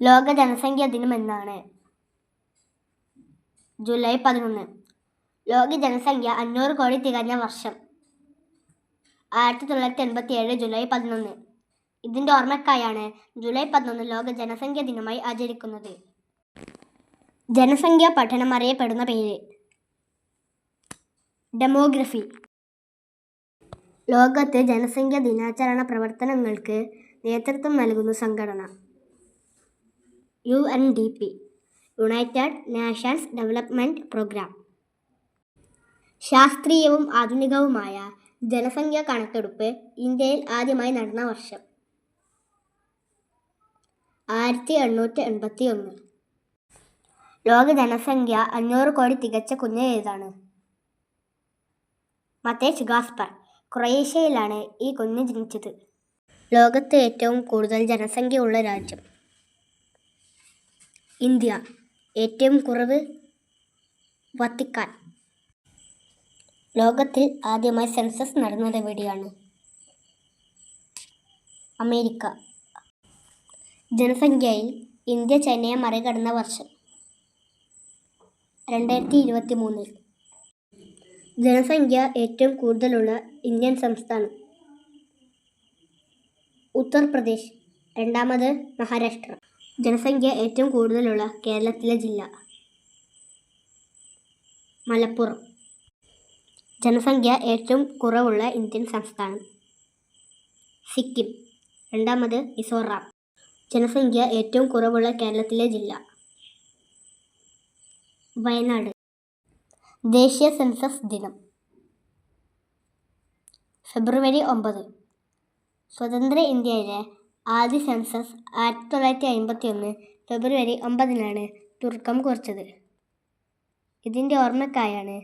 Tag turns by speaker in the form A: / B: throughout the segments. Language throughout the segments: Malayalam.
A: ലോക ജനസംഖ്യാ ദിനം എന്നാണ്? ജൂലൈ 11. ലോക ജനസംഖ്യ 500 കോടി തികഞ്ഞ വർഷം? 1987 ജൂലൈ 11. ഇതിൻ്റെ ഓർമ്മയ്ക്കായാണ് ജൂലൈ 11 ലോക ജനസംഖ്യാ ദിനമായി ആചരിക്കുന്നത്. ജനസംഖ്യാ പഠനം അറിയപ്പെടുന്ന പേര്? ഡെമോഗ്രഫി. ലോകത്ത് ജനസംഖ്യാ ദിനാചരണ പ്രവർത്തനങ്ങൾക്ക് നേതൃത്വം നൽകുന്ന സംഘടന? UNDP, united nations development programme. ശാസ്ത്രീയവും ആധുനികവുമായ ജനസംഖ്യാ കണക്കെടുപ്പ് ഇന്ത്യയിൽ ആദ്യമായി നടന്ന വർഷം? 1881. ലോക ജനസംഖ്യ 500 കോടി തികച്ച കുഞ്ഞ് ഏതാണ്? മത്തേജ് ഗാസ്പർ. ക്രൊയേഷ്യയിലാണ് ഈ കുഞ്ഞ് ജനിച്ചത്. ലോകത്ത് ഏറ്റവും കൂടുതൽ ജനസംഖ്യയുള്ള രാജ്യം? ഇന്ത്യ. ഏറ്റവും കുറവ്? വത്തിക്കാൻ. ലോകത്തിൽ ആദ്യമായി സെൻസസ് നടന്നത് എവിടെയാണ്? അമേരിക്ക. ജനസംഖ്യയിൽ ഇന്ത്യ ചൈനയെ മറികടന്ന വർഷം? 2023. ജനസംഖ്യ ഏറ്റവും കൂടുതലുള്ള ഇന്ത്യൻ സംസ്ഥാനം? ഉത്തർപ്രദേശ്. രണ്ടാമത് മഹാരാഷ്ട്ര. ജനസംഖ്യ ഏറ്റവും കൂടുതലുള്ള കേരളത്തിലെ ജില്ല? മലപ്പുറം. ജനസംഖ്യ ഏറ്റവും കുറവുള്ള ഇന്ത്യൻ സംസ്ഥാനം? സിക്കിം. രണ്ടാമത് മിസോറാം. ജനസംഖ്യ ഏറ്റവും കുറവുള്ള കേരളത്തിലെ ജില്ല? വയനാട്. ദേശീയ സെൻസസ് ദിനം? ഫെബ്രുവരി 9. സ്വതന്ത്ര ഇന്ത്യയിലെ ആദ്യ സെൻസസ് 1951 ഫെബ്രുവരി 9-നാണ് തുടക്കം കുറിച്ചത്. ഇതിൻ്റെ ഓർമ്മയ്ക്കായാണ്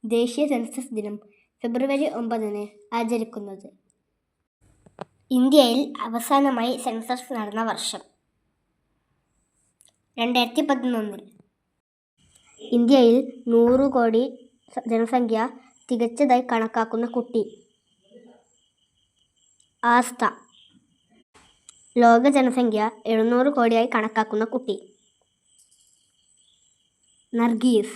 A: ദേശീയ സെൻസസ് ദിനം ഫെബ്രുവരി 9 ആചരിക്കുന്നത്. ഇന്ത്യയിൽ അവസാനമായി സെൻസസ് നടന്ന വർഷം? 2011. ഇന്ത്യയിൽ 100 കോടി ജനസംഖ്യ തികച്ചതായി കണക്കാക്കുന്ന കുട്ടി? ആസ്ത. ലോക ജനസംഖ്യ 700 കോടിയായി കണക്കാക്കുന്ന കുട്ടി? നർഗീസ്.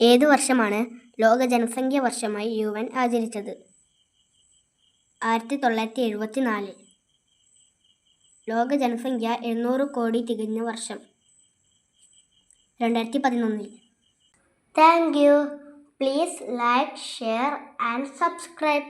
A: ഏതു വർഷമാണ് ലോക ജനസംഖ്യാ വർഷമായി UN ആചരിച്ചത്? 1974. ലോക ജനസംഖ്യ 700 കോടി തികഞ്ഞ വർഷം? 2011. Thank you. Please like, share and subscribe.